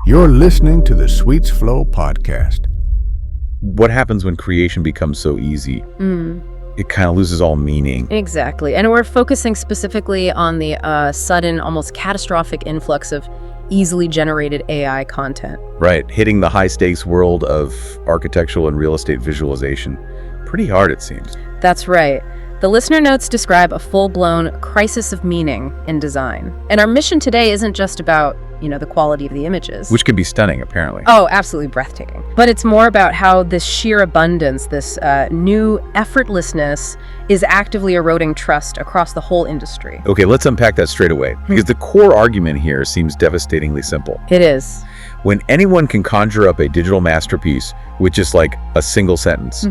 You're listening to the suitesflow podcast. What happens when creation becomes so easy? It kind of loses all meaning. Exactly. And we're focusing specifically on the sudden, almost catastrophic influx of easily generated AI content. Right, hitting the high-stakes world of architectural and real estate visualization. Pretty hard, it seems. That's right. The listener notes describe a full-blown crisis of meaning in design. And our mission today isn't just about, the quality of the images. Which can be stunning, apparently. Oh, absolutely breathtaking. But it's more about how this sheer abundance, this new effortlessness is actively eroding trust across the whole industry. Okay, let's unpack that straight away. Because the core argument here seems devastatingly simple. It is. When anyone can conjure up a digital masterpiece with just like a single sentence,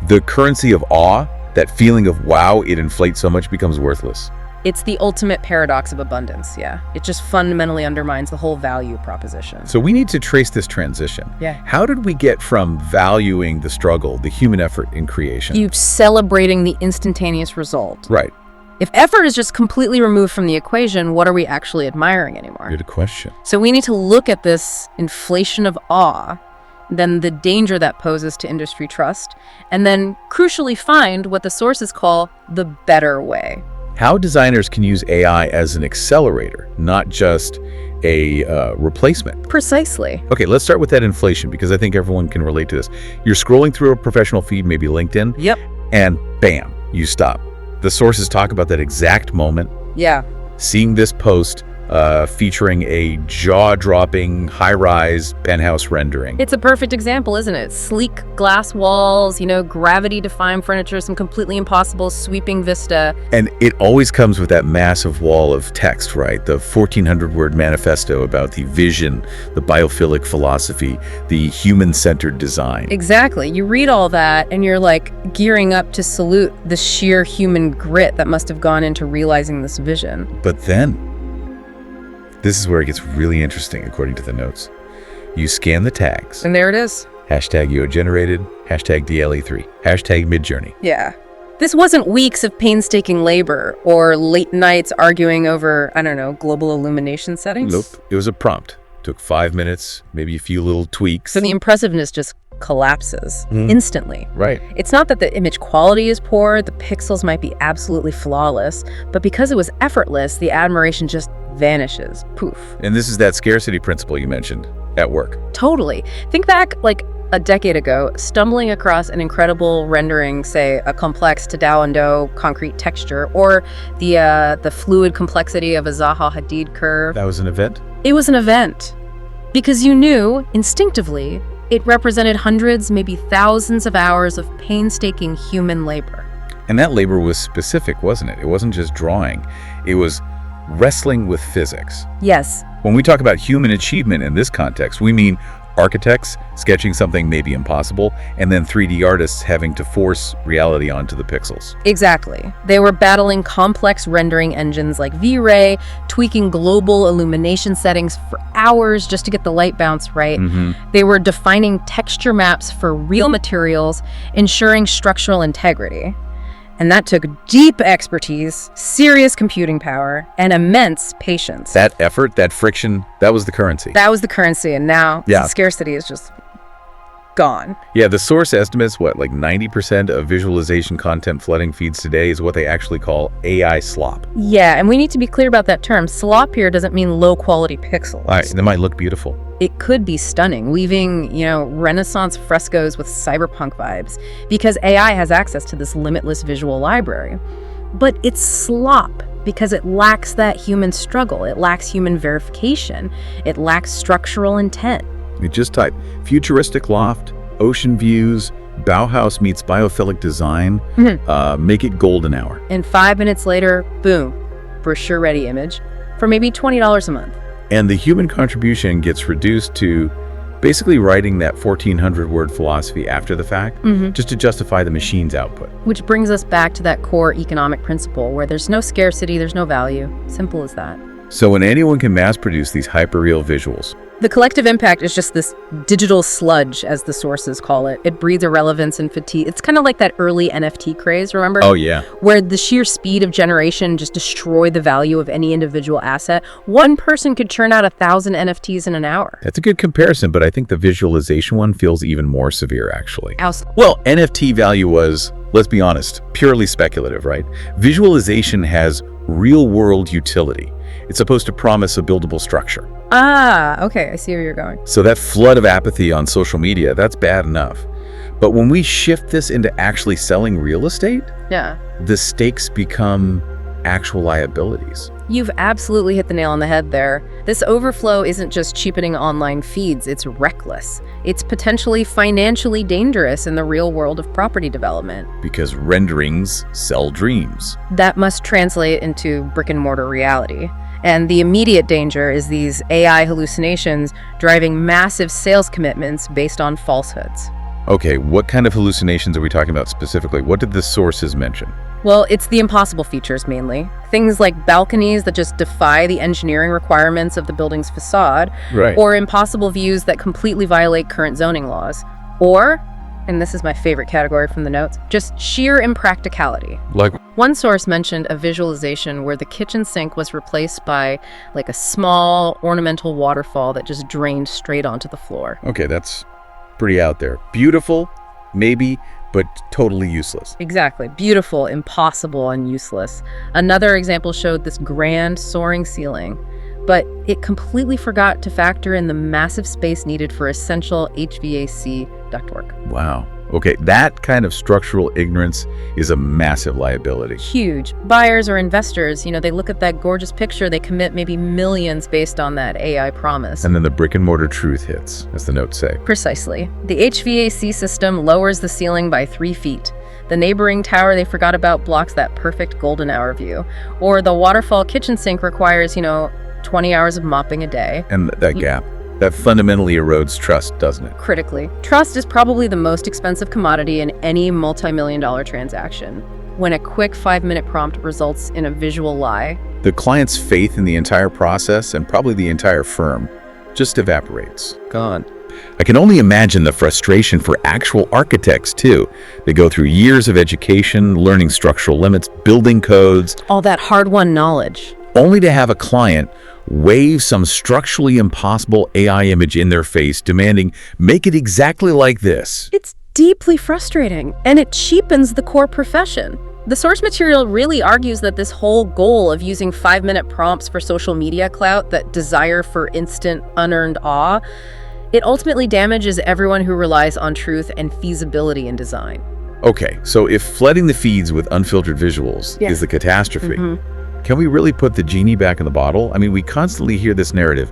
the currency of awe, that feeling of wow, it inflates so much, becomes worthless. It's the ultimate paradox of abundance, yeah. It just fundamentally undermines the whole value proposition. So we need to trace this transition. Yeah. How did we get from valuing the struggle, the human effort in creation? You celebrating the instantaneous result. Right. If effort is just completely removed from the equation, what are we actually admiring anymore? Good question. So we need to look at this inflation of awe, then the danger that poses to industry trust, and then crucially find what the sources call the better way. How designers can use AI as an accelerator, not just a replacement. Precisely. Okay, let's start with that inflation, because I think everyone can relate to this. You're scrolling through a professional feed, maybe LinkedIn, Yep. and bam, you stop. The sources talk about that exact moment. Yeah. Seeing this post featuring a jaw-dropping, high-rise penthouse rendering. It's a perfect example, isn't it? Sleek glass walls, gravity-defying furniture, some completely impossible sweeping vista. And it always comes with that massive wall of text, right? The 1,400-word manifesto about the vision, the biophilic philosophy, the human-centered design. Exactly. You read all that and you're like gearing up to salute the sheer human grit that must have gone into realizing this vision. But then, this is where it gets really interesting, according to the notes. You scan the tags. And there it is. Hashtag UO-generated, hashtag DLE3, hashtag Midjourney. Yeah. This wasn't weeks of painstaking labor or late nights arguing over, global illumination settings. Nope. It was a prompt. Took 5 minutes, maybe a few little tweaks. So the impressiveness just collapses instantly. Right. It's not that the image quality is poor, the pixels might be absolutely flawless, but because it was effortless, the admiration just vanishes. Poof. And this is that scarcity principle you mentioned at work. Totally. Think back like a decade ago, stumbling across an incredible rendering, say a complex Tadao concrete texture, or the fluid complexity of a Zaha Hadid curve. That was an event? It was an event because you knew instinctively it represented hundreds, maybe thousands of hours of painstaking human labor. And that labor was specific, wasn't it? It wasn't just drawing. It was wrestling with physics. Yes. When we talk about human achievement in this context, we mean architects sketching something maybe impossible, and then 3D artists having to force reality onto the pixels. Exactly. They were battling complex rendering engines like V-Ray, tweaking global illumination settings for hours just to get the light bounce right. They were defining texture maps for real materials, ensuring structural integrity. And that took deep expertise, serious computing power, and immense patience. That effort, that friction, that was the currency. That was the currency, and now the scarcity is just gone. Yeah, the source estimates, like 90% of visualization content flooding feeds today is what they actually call AI slop. Yeah, and we need to be clear about that term. Slop here doesn't mean low-quality pixels. Right, they might look beautiful. It could be stunning, weaving, Renaissance frescoes with cyberpunk vibes, because AI has access to this limitless visual library. But it's slop because it lacks that human struggle. It lacks human verification. It lacks structural intent. You just type futuristic loft, ocean views, Bauhaus meets biophilic design, make it golden hour. And 5 minutes later, boom, brochure-ready image for maybe $20 a month. And the human contribution gets reduced to basically writing that 1,400-word philosophy after the fact, just to justify the machine's output. Which brings us back to that core economic principle where there's no scarcity, there's no value. Simple as that. So when anyone can mass produce these hyperreal visuals, The collective impact is just this digital sludge, as the sources call it. It breeds irrelevance and fatigue. It's kind of like that early NFT craze, remember? Oh, yeah. Where the sheer speed of generation just destroyed the value of any individual asset. One person could churn out 1,000 NFTs in an hour. That's a good comparison, but I think the visualization one feels even more severe, actually. How- Well, NFT value was, let's be honest, purely speculative, right? Visualization has real-world utility. It's supposed to promise a buildable structure. Ah, okay, I see where you're going. So that flood of apathy on social media, that's bad enough. But when we shift this into actually selling real estate, Yeah. the stakes become actual liabilities. You've absolutely hit the nail on the head there. This overflow isn't just cheapening online feeds, it's reckless. It's potentially financially dangerous in the real world of property development. Because renderings sell dreams. That must translate into brick and mortar reality. And the immediate danger is these AI hallucinations driving massive sales commitments based on falsehoods. Okay, what kind of hallucinations are we talking about specifically? What did the sources mention? Well, it's the impossible features mainly. Things like balconies that just defy the engineering requirements of the building's facade, Right. or impossible views that completely violate current zoning laws. Or, and this is my favorite category from the notes, just sheer impracticality. Like, One source mentioned a visualization where the kitchen sink was replaced by like a small ornamental waterfall that just drained straight onto the floor. okay, that's pretty out there. Beautiful, maybe, but totally useless. Exactly. Beautiful, impossible, and useless. Another example showed this grand soaring ceiling, but it completely forgot to factor in the massive space needed for essential HVAC ductwork. Wow. Okay, that kind of structural ignorance is a massive liability. Huge. Buyers or investors, they look at that gorgeous picture, they commit maybe millions based on that AI promise. And then the brick and mortar truth hits, as the notes say. Precisely. The HVAC system lowers the ceiling by 3 feet. The neighboring tower they forgot about blocks that perfect golden hour view. Or the waterfall kitchen sink requires, 20 hours of mopping a day. And that gap, that fundamentally erodes trust, doesn't it? Critically, trust is probably the most expensive commodity in any multi-million-dollar transaction. When a quick 5-minute prompt results in a visual lie, The client's faith in the entire process, and probably the entire firm, just evaporates. Gone. I can only imagine the frustration for actual architects, too. They go through years of education, learning structural limits, building codes, all that hard-won knowledge. only to have a client wave some structurally impossible AI image in their face, demanding, make it exactly like this. It's deeply frustrating, and it cheapens the core profession. The source material really argues that this whole goal of using 5-minute prompts for social media clout, that desire for instant, unearned awe, it ultimately damages everyone who relies on truth and feasibility in design. Okay, so if flooding the feeds with unfiltered visuals is the catastrophe, can we really put the genie back in the bottle? I mean, we constantly hear this narrative,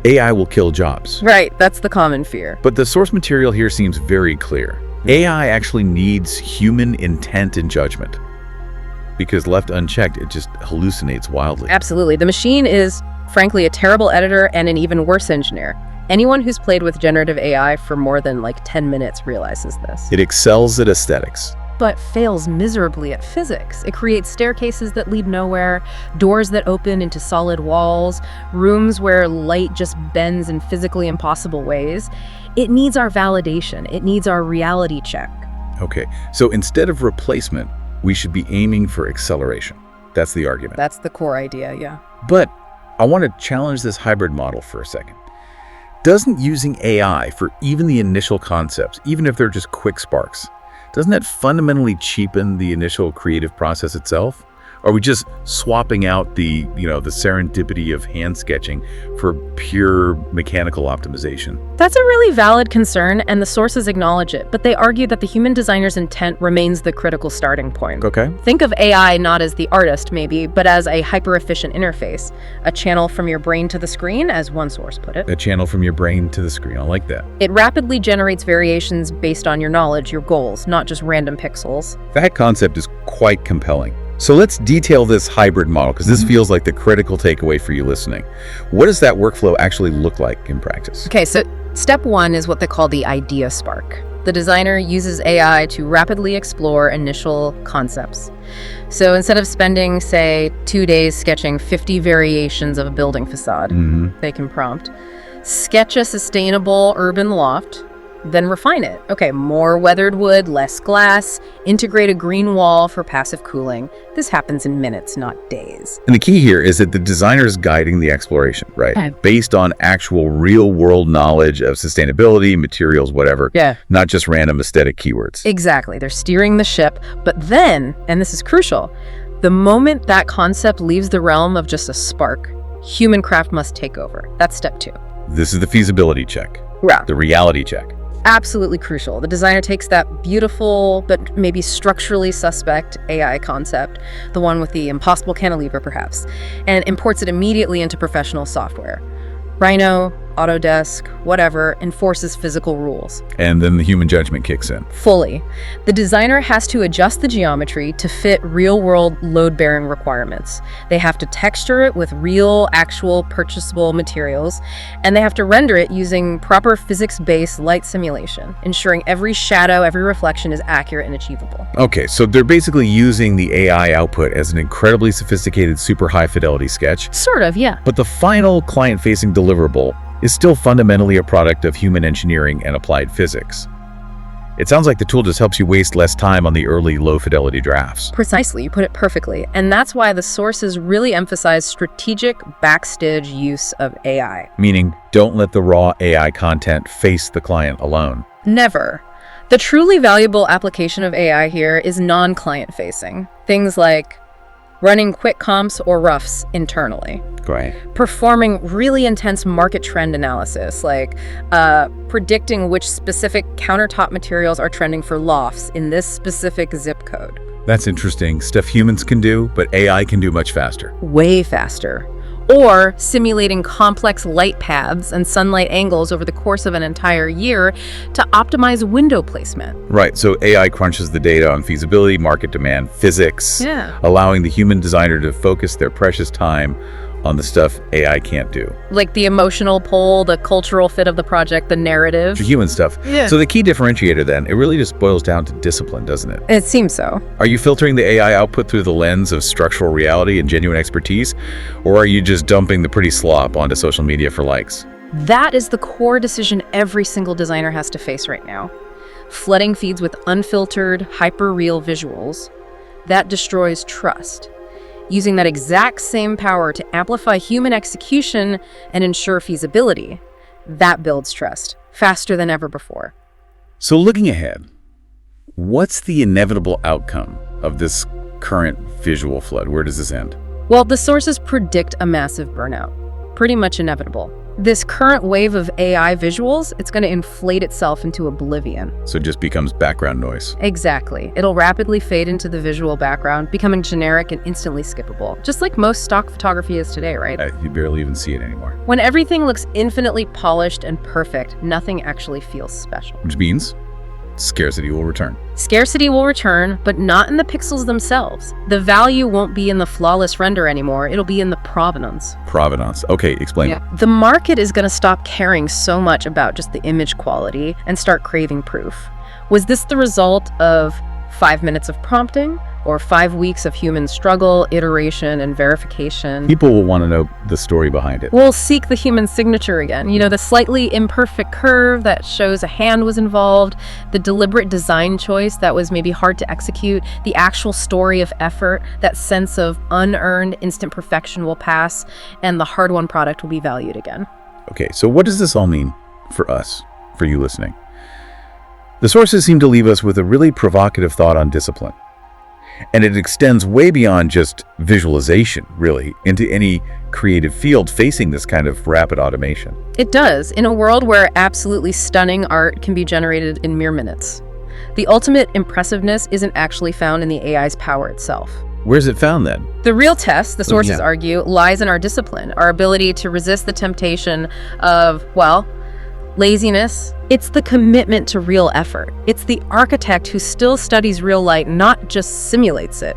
AI will kill jobs. Right, that's the common fear. But the source material here seems very clear. AI actually needs human intent and judgment. Because left unchecked, it just hallucinates wildly. Absolutely. The machine is, frankly, a terrible editor and an even worse engineer. Anyone who's played with generative AI for more than 10 minutes realizes this. It excels at aesthetics. But fails miserably at physics. It creates staircases that lead nowhere, doors that open into solid walls, rooms where light just bends in physically impossible ways. It needs our validation. It needs our reality check. Okay, so instead of replacement, we should be aiming for acceleration. That's the argument. That's the core idea, yeah. But I want to challenge this hybrid model for a second. Doesn't using AI for even the initial concepts, even if they're just quick sparks, doesn't that fundamentally cheapen the initial creative process itself? Are we just swapping out the serendipity of hand sketching for pure mechanical optimization? That's a really valid concern, and the sources acknowledge it, but they argue that the human designer's intent remains the critical starting point. Okay. Think of AI not as the artist, maybe, but as a hyper-efficient interface, a channel from your brain to the screen, as one source put it. A channel from your brain to the screen. I like that. It rapidly generates variations based on your knowledge, your goals, not just random pixels. That concept is quite compelling. So let's detail this hybrid model, because this feels like the critical takeaway for you listening. What does that workflow actually look like in practice? Okay, so step 1 is what they call the idea spark. The designer uses AI to rapidly explore initial concepts. So instead of spending, say, 2 days sketching 50 variations of a building facade, they can prompt, sketch a sustainable urban loft, then refine it. Okay, more weathered wood, less glass, integrate a green wall for passive cooling. This happens in minutes, not days. And the key here is that the designer is guiding the exploration, right? Okay. Based on actual real-world knowledge of sustainability, materials, whatever. Yeah. Not just random aesthetic keywords. Exactly. They're steering the ship. But then, and this is crucial, the moment that concept leaves the realm of just a spark, human craft must take over. That's step 2. This is the feasibility check. Yeah. The reality check. Absolutely crucial. The designer takes that beautiful but maybe structurally suspect AI concept, the one with the impossible cantilever perhaps, and imports it immediately into professional software. Rhino, Autodesk, whatever, enforces physical rules. And then the human judgment kicks in. Fully. The designer has to adjust the geometry to fit real-world load-bearing requirements. They have to texture it with real, actual, purchasable materials, and they have to render it using proper physics-based light simulation, ensuring every shadow, every reflection is accurate and achievable. Okay, so they're basically using the AI output as an incredibly sophisticated, super high-fidelity sketch. Sort of, yeah. But the final client-facing deliverable is still fundamentally a product of human engineering and applied physics. It sounds like the tool just helps you waste less time on the early low-fidelity drafts. Precisely, you put it perfectly. And that's why the sources really emphasize strategic backstage use of AI. Meaning, don't let the raw AI content face the client alone. Never. The truly valuable application of AI here is non-client facing. Things like running quick comps or roughs internally. Right. Performing really intense market trend analysis, like predicting which specific countertop materials are trending for lofts in this specific zip code. That's interesting. Stuff humans can do, but AI can do much faster. Way faster. Or simulating complex light paths and sunlight angles over the course of an entire year to optimize window placement. Right, so AI crunches the data on feasibility, market demand, physics, allowing the human designer to focus their precious time on the stuff AI can't do. Like the emotional pull, the cultural fit of the project, the narrative. The human stuff. Yeah. So the key differentiator then, it really just boils down to discipline, doesn't it? It seems so. Are you filtering the AI output through the lens of structural reality and genuine expertise? Or are you just dumping the pretty slop onto social media for likes? That is the core decision every single designer has to face right now. Flooding feeds with unfiltered, hyper-real visuals, that destroys trust. Using that exact same power to amplify human execution and ensure feasibility, that builds trust faster than ever before. So looking ahead, what's the inevitable outcome of this current visual flood? Where does this end? Well, the sources predict a massive burnout. Pretty much inevitable. This current wave of AI visuals, it's going to inflate itself into oblivion. So it just becomes background noise. Exactly. It'll rapidly fade into the visual background, becoming generic and instantly skippable. Just like most stock photography is today, right? You barely even see it anymore. When everything looks infinitely polished and perfect, nothing actually feels special. Which means scarcity will return. Scarcity will return, but not in the pixels themselves. The value won't be in the flawless render anymore. It'll be in the provenance. Provenance. Okay, explain. The market is going to stop caring so much about just the image quality and start craving proof. Was this the result of 5 minutes of prompting or 5 weeks of human struggle, iteration, and verification? People will want to know the story behind it. We'll seek the human signature again. You know, the slightly imperfect curve that shows a hand was involved, the deliberate design choice that was maybe hard to execute, the actual story of effort, that sense of unearned instant perfection will pass, and the hard-won product will be valued again. Okay, so what does this all mean for us, for you listening? The sources seem to leave us with a really provocative thought on discipline. And it extends way beyond just visualization, really, into any creative field facing this kind of rapid automation. It does, in a world where absolutely stunning art can be generated in mere minutes. The ultimate impressiveness isn't actually found in the AI's power itself. Where's it found then? The real test, the sources argue, lies in our discipline, our ability to resist the temptation of, well, laziness. It's the commitment to real effort. It's the architect who still studies real light, not just simulates it.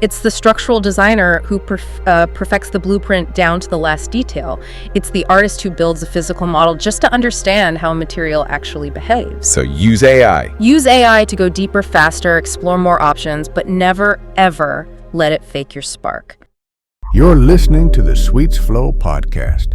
It's the structural designer who perfects the blueprint down to the last detail. It's the artist who builds a physical model just to understand how a material actually behaves. So use AI. Use AI to go deeper, faster, explore more options, but never, ever let it fake your spark. You're listening to the Suitesflow podcast.